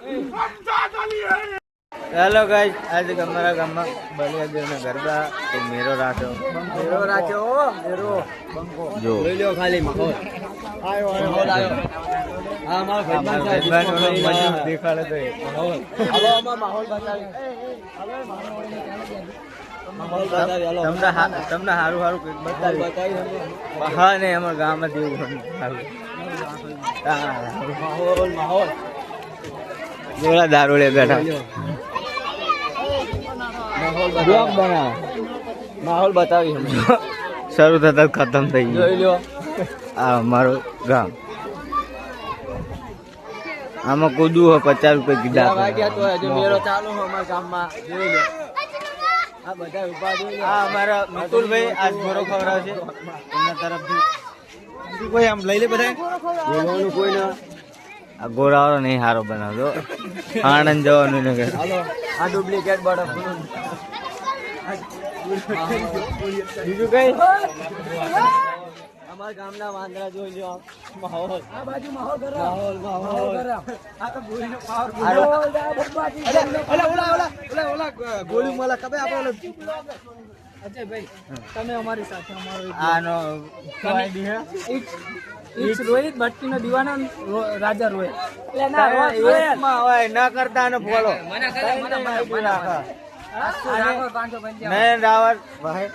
hello guys, आज हमारा गाँव में बलिया में गरबा तो मेरो राचो जो ले लो खाली माहौल आयो हां मारो भाईबंध मजा देखाड़े तो माहौल हेलो અમાર માહોલ બતાવી માહોલ બતાવી हेलो તમને હારું હારું બતાવી બહાર ને અમાર ગામ માં દેવું માહોલ જોડા દારૂ લે બેઠા ब्लॉग बना माहौल बतावी हम शुरू थता खत्म થઈ ગયો જોઈ લો આ અમારો ગામ આમાં કૂદું હો 50 રૂપિયા કીધા વાગ્યા તો હજુ મેરો ચાલુ હો અમારા ગામમાં જોઈ લો આ બધા ઉભા જોઈ લો આ અમારા મિતુલભાઈ આજ ગોરો ખવરાવે છે એના તરફથી કોઈ આમ લઈ લે બધા બોલવાનું કોઈ ના આ ગોરાવાળો નહીં હારો બનાવજો આનંદ જવાનું ને હાલો આ ડુપ્લિકેટ બરફ બીજું કઈ અમારા ગામના વાંદરા જોઈ લો માહોલ આ બાજુ માહોલ આ તો ગોળીનો પાવર ઓલા ગોળી મળે કબે આપણે અજયભાઈ તમે અમારી સાથે અમારો આનો આઈડી હે ઇટ્સ રોહિત ભટ્ટીનો દીવાનો રાજા રોહિત એટલે ના રોહિતમાં હોય ન કરતા ને ફોલો મને મેં રાવર ભાઈ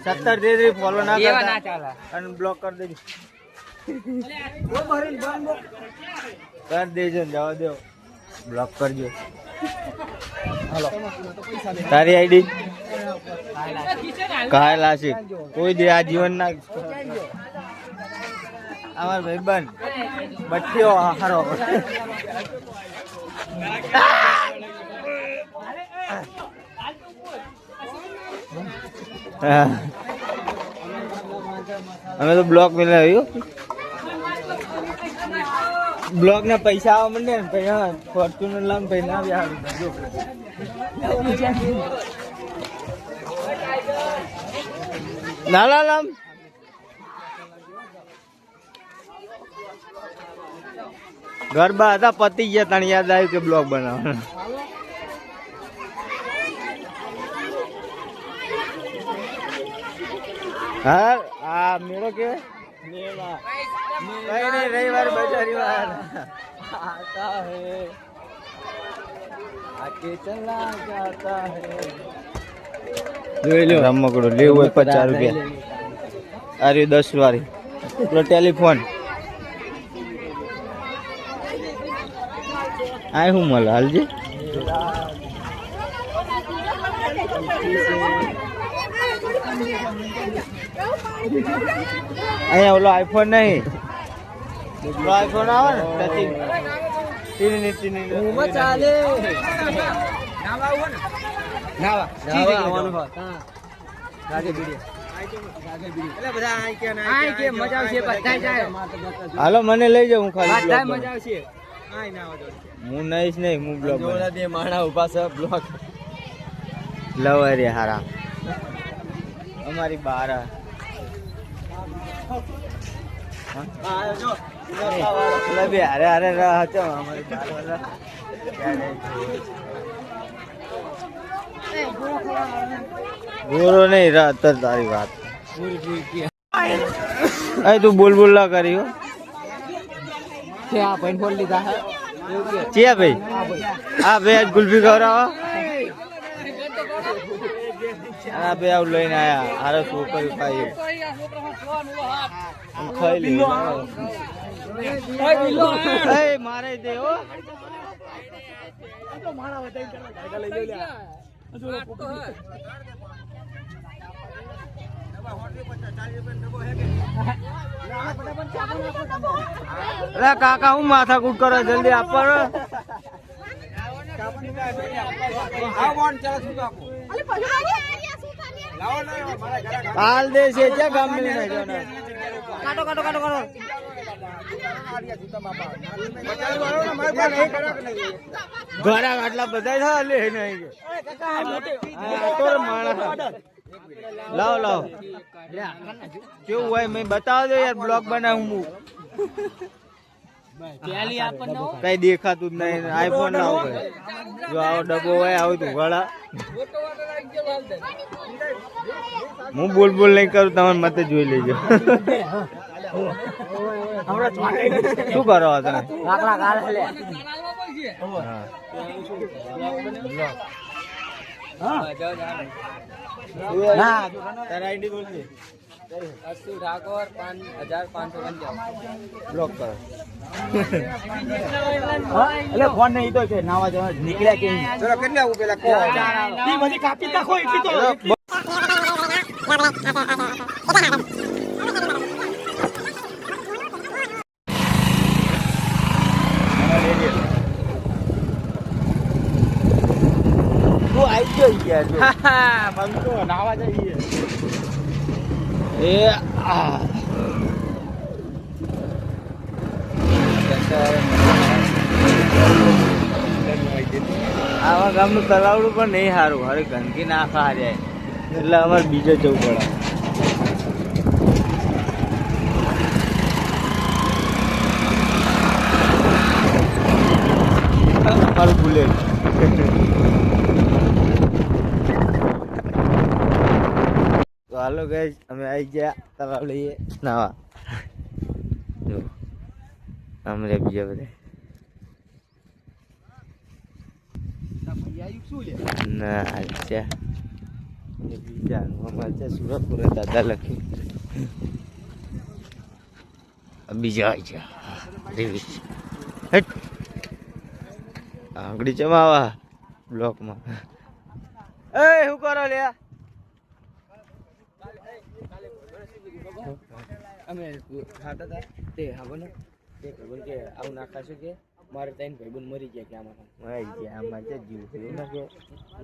70 ફોલો ના કરતા અને બ્લોક કરી દેજો कर देजो जाओ दो ब्लॉक करजो हेलो तारी आईडी कायल आशिक कोई दे आ जीवन ना हमार भाईबंध बट्टियो हारो हमें तो ब्लॉक मिला है ब्लॉक ना पैसा आवा मंडे ने भाई हां फॉर्च्यूनर लान भाई ना भी आ जो नाला लाम गरबा था पति गया तण याद आयु के ब्लॉग बनावવાનો हां आ मेरो के मेला नहीं रविवार बजारीवार आता है आके चला जाता है ले लो रमकड़ो लेवो 50 रुपया अरे 10 वाली तो टेलीफोन आए हूं मल हालजी अरे ओलो आईफोन नहीं वो आईफोन आवा ने तीन मुंह चाले नावा हो ने नावा આવવાનું હો તા ગાગે બીડી એટલે બધા આઈ કે મજા આવશે બધાય જાય હાલો મને લઈ જાવ હું ખાલી બધાય મજા આવશે આઈ ના આવજો હું નઈશ નહીં હું બ્લોગ જોડા દે માણા ઉભા છે બ્લોગ લવરી હારા અમારી બારા जो भी अरे अरे रहते हमारे बाल वाला गोरो नहीं रहता तारी बात अरे तू बोल बोल ला करी हो क्या पेन खोल लीधा है क्या भाई आप भाई आज गुल्फी खा रहा हो आप भाई अब लेने आया अरे सुपर खाई खाई ले ए मारे दे ओ तो मारा बताई जाएगा ले ले अरे काका हूँ माथा कूट करो जल्दी आप पर हाल दे से क्या काम में नहीं जाना काटो काटो काटो काटो घरा आटला बधाई था ले नहीं तो माणा लाओ लाओ क्यों हुआ है मैं बता दो यार ब्लॉग बनाऊं કઈ દેખાતું જ નહીં આઈફોન ના હોય જો આવો ડબ્બો હોય આવું તું ગળા હું બોલ નહીં કરું તમારે મતે જોઈ લેજો શું કરો તમે આઈડી બોલજે અસ્તુ ઠાકોર 5555 બ્લોક કરો એટલે ફોન નહીં તો છે નાવા જવા નીકળ્યા કે ચલો કેટલા આવું પેલા કો ઈ બધી કાપી નાખો એટલી તો તું આવી ગયો યાર બંકો નાવા જઈએ એ આવા ગામનું તલાવડું પણ નહીં સારું હવે ગંદકી ના ખા જાય એટલે અમારે બીજે જવું પડે મારું બુલેટ તો હાલો ગાઈસ અમે આવી ગયા તલાવ લઈએ નાવા જો અમરે બીજા બધા ના અચ્છા બીજા અમારે સુરતપુરા દાદા લખી બીજા આવી હેટ આંગળી ચમાવા બ્લોકમાં એ શું કરો લ્યા અમે ખાતા હતા તે હા ને તે ખબર કે આવું નાખાશું કે મારે ત્રણ ભાઈબંધ મરી ગયા કે આમાં મરી ગયા આમાં જ જીવ છે એવું ના કહો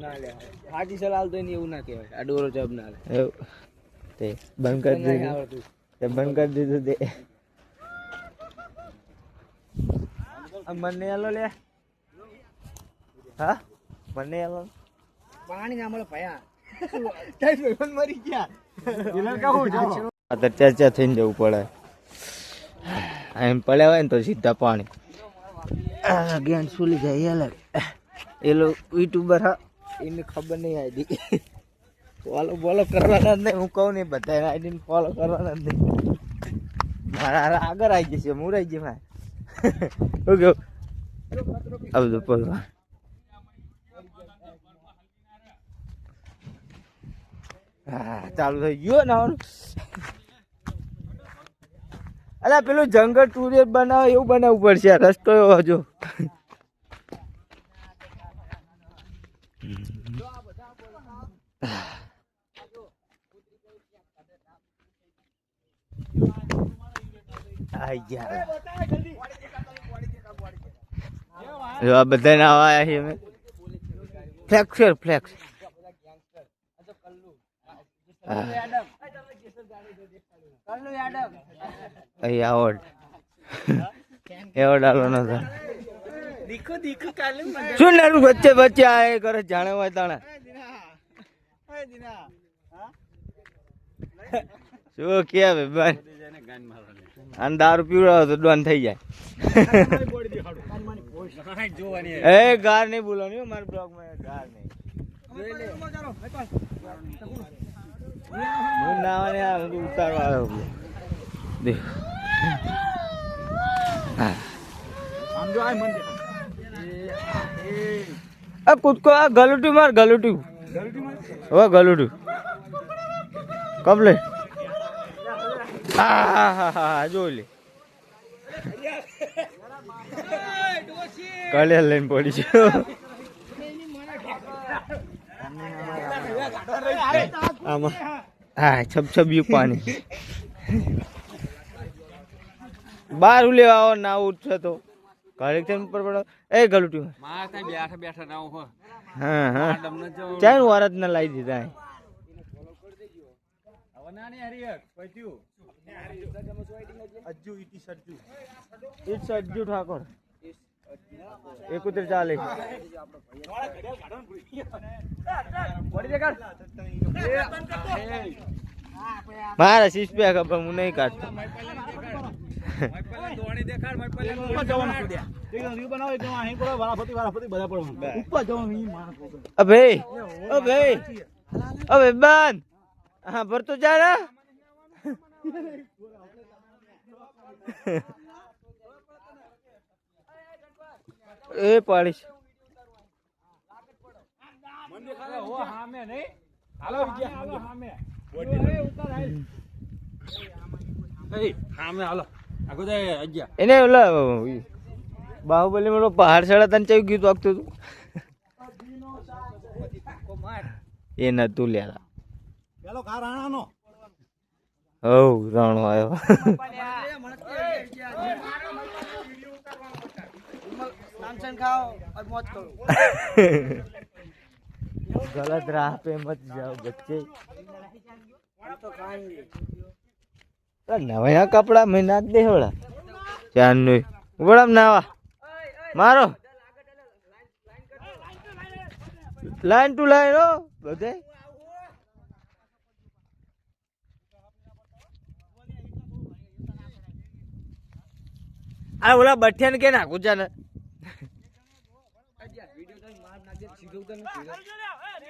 ના લે હાજી સલાલ તો એવું ના કહેવાય આ ડોરો જબ ના લે એવું તે બંધ કરી દીધું તે બંધ કરી દીધું તે મને આલો લે હા મને આલો પાણી ના મળે ભયા ત્રણ ભાઈબંધ મરી ગયા એના કહું અત્યારે ચર્ચા થઈને જવું પડે એમ પડ્યા હોય ને તો સીધા પાણી ગેન સુલી જાય અલગ એ લોકો યુટ્યુબર હા એને ખબર નહીં આઈડી ફોલો બોલો કરવાના જ નહીં હું કહું નહીં બધા આઈડીને ફોલો કરવાના જ નહીં મારા આગળ આવી જશે હું રહી જઈ ભાઈ ઓકે આ બધું પડવા હા ચાલુ થઈ ગયો નાવાનું અલા પેલું જંગલ ટુરિયર બનાવે એવું બનાવવું પડશે રસ્તો એવો જો જો આ બધા ના આવ્યા છે અમે ફ્લેક્સ એવોર્ડ આલો શું નાનું વચ્ચે આ કરે જાણે હોય તાણે શું કે ભાઈ અને દારૂ પીવડાવો તો ડોન થઈ જાય એ ગાર નહીં બોલવાની મારા બ્લોગમાં ગાર નહીં હું નાવાને ઉતારવા આવ્યો કૂદકો આ ગલુટી માર ગલુટી હવે ગલુટી કમ્પ્લીટ હા જોઈ લે કલે લઈને પડી છે આમાં હા છબછબિયું પાણી બાર લેવા આવો ના ઉઠશે તો કલેક્શન પર પડો એ ગલુટી બેઠા ના હા હા ચાર વાર જ ના લાવી દીધા અજ્જુ ઠાકોર 7140 મારા શીશ પે ખબર હું નહીં કાઢતો અબે બંધ હા ભરતો જા ને એ પાડીશ એને ઓલા બાહુબલી માં પહાડ ચડા તને ચયું ગીત વાગતું હતું એ નતું લ્યા હવ રાણો આવ્યો गलत राह पे मत जाओ बच्चे नया कपड़ा में नाक दे होड़ा चार बड़ा नावा मारो लाइन टू लाइन हो बधे अरे बोला बठियान के ना कुछ जाना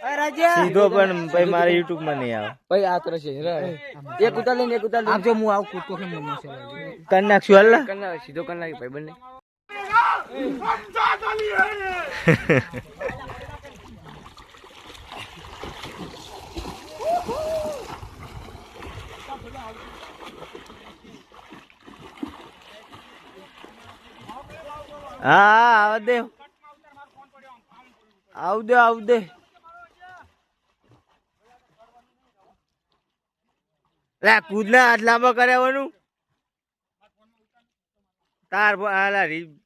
સીધો પણ ભાઈ મારે યુટ્યુબ માં નહીં આવે ભાઈ આ તરફ છે એક ઉતાર લઈને એક ઉતાર આમ જો હું આવું કૂદતો કેમ નહીં કર નાખશું હાલ કર નાખ સીધો કર નાખ ભાઈ બંને હા આવ દે આવ દે લે કૂદના હાથ લાંબા કર્યાવાનું તાર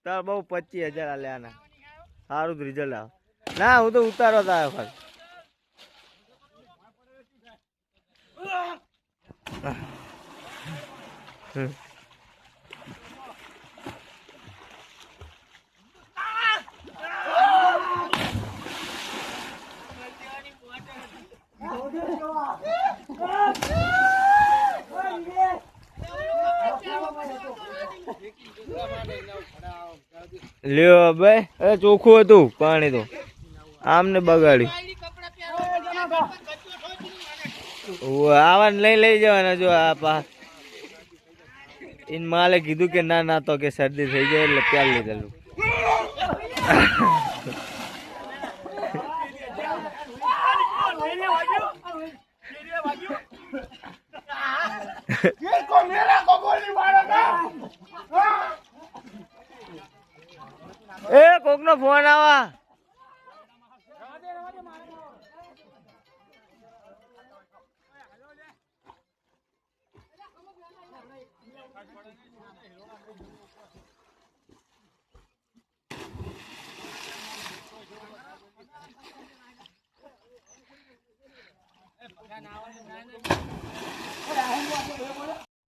તાર બહુ 25,000 આલે આના સારું રિઝલ્ટ આવે ના હું તો ઉતારો તો આવ્યો ખાલી લ્યો ભાઈ ચોખ્ખું હતું પાણી તો આમને બગાડ્યું આવા લઈ જવાના જો આ પા ઇન માલે કીધું કે ના તો કે શરદી થઈ જાય એટલે પ્યાર લીધેલું એ કોક નો ફોન આવા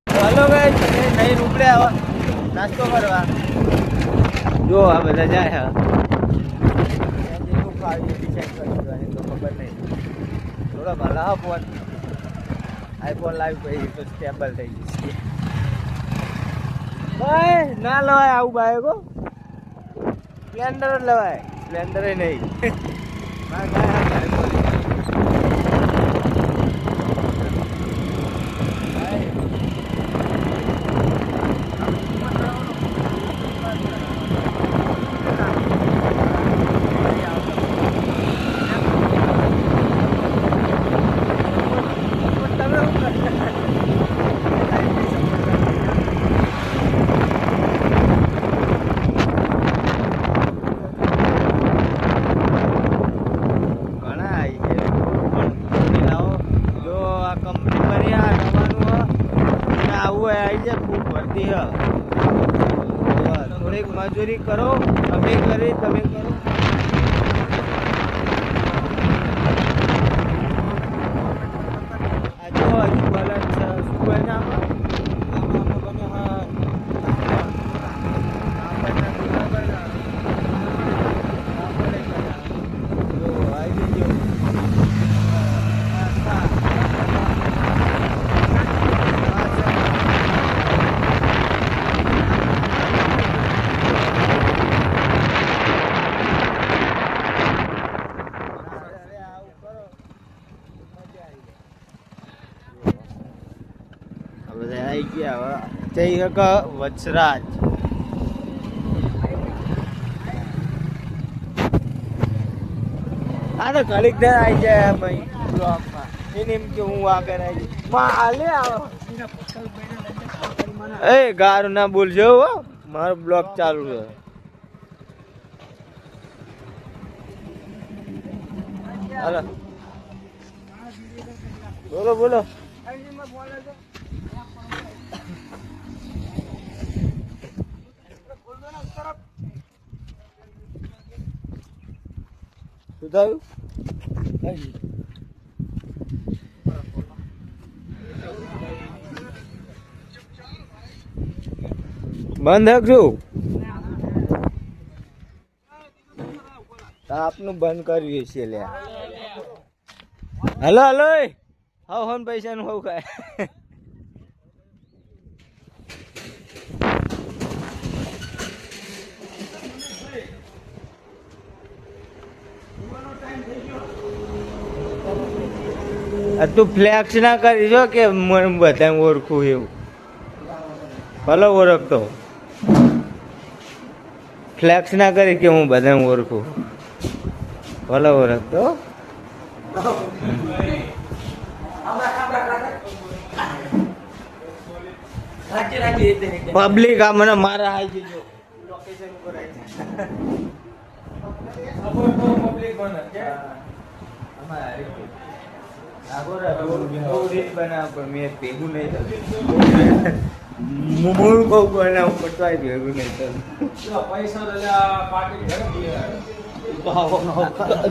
हेलो गाइस नहीं उपड़े आवा नास्तो करवा जो आ બધા જાય હા એનું ખાલી ડિસાઈડ કરી દેવાની તો ખબર નહીં થોડા ભલા ફોન આઈફોન લાઈવ કરી તો સ્ટેબલ થઈ જશે ભાઈ ના લવાય આવું બાઈકો સ્પ્લેન્ડર જ લવાય સ્પ્લેન્ડર એ નહીં થોડીક મજૂરી કરો તમે કરી તમે કરો આ જો હજુ બલન છે શું હોય ને ગયા જઈ હક વચરાજ આ તો ઘડીક દર આવી જાય ભાઈ બ્લોકમાં એને એમ કે હું આગળ આવી હાલે આવો એ ગારું ના બોલજો હો મારો બ્લોક ચાલુ છે હાલો બોલો બોલો શું થયું બંધ રાખજો આપનું બંધ કરીએ છીએ લે હલો હલો હા હોન પૈસા નું હોવ કાય તું ફ્લેક્સ ના કરી જો કે મને બધા ઓળખું એવું ભલો ઓળખતો ફ્લેક્સ ના કરી કે હું બધા ઓળખું ભલો ઓળખતો પબ્લિક આ મને મારા આવી જજો લોકેશન ઉપર પબ્લિક મને બનાવ પણ મેં ભેગું નહીં થતું બહુ બનાવ પટવાય ભેગું નહીં થતું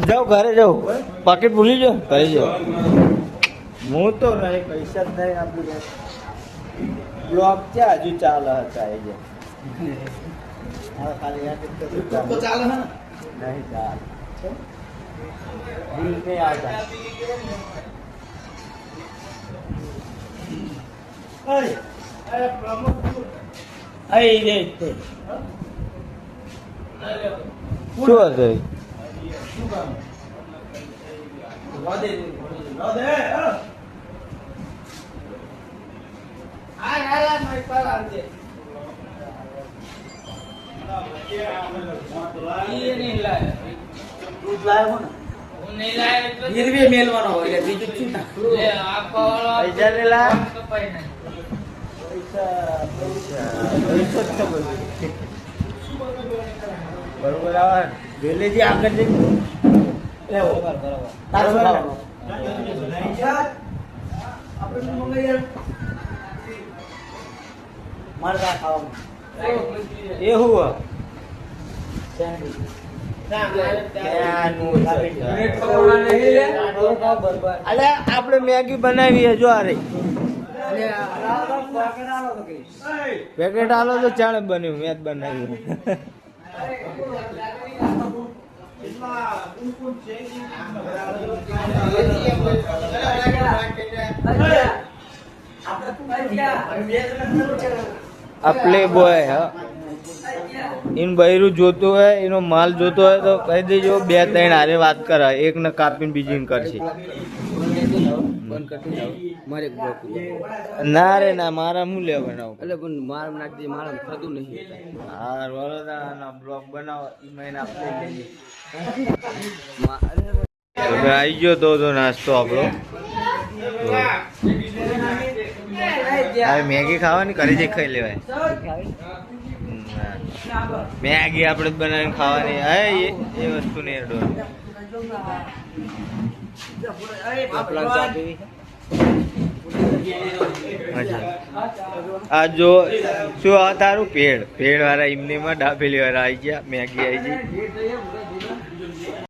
જાઓ ઘરે જાઓ પાકીટ ભૂલી જાઓ ઘરે જાઓ હું તો નહીં પૈસા જ નહીં આપું બ્લોક છે હજુ ચાલે હતા એ ખાલી ચાલે નહીં ચાલે નહીં આવતા શું હતું મેલવાનો હોય બીજું શું પૈસા બરોબર આવે વેલેજી આગળ જઈ એવું આપડે મેગી બનાવી જો આ રહી પેકેટ આલો તો ચાણે બન્યું મેં જ બનાવ્યું આ પ્લે બોય હા એનું બૈરું જોતું હોય એનો માલ જોતો હોય તો કહી દેજો 2-3 હારે વાત કરે એક ને કાપીને બીજી કરશે ના રે ના મારા હું લે બનાવું એટલે પણ માર નાખજે મારા થતું નહીં હા વરોદાના બ્લોગ બનાવો એ મહિને આપણે હવે આવી ગયો તો નાસ્તો આપણો મેગી ખાવાની ઘરે જઈ ખાઈ લેવાય મેગી આપણે બનાવીને ખાવાની એ વસ્તુ નહીં અડો આ જો શું તારું પેડ વાળા એમની માં ડાબેલી વાળા આવી ગયા મેગી આવી ગઈ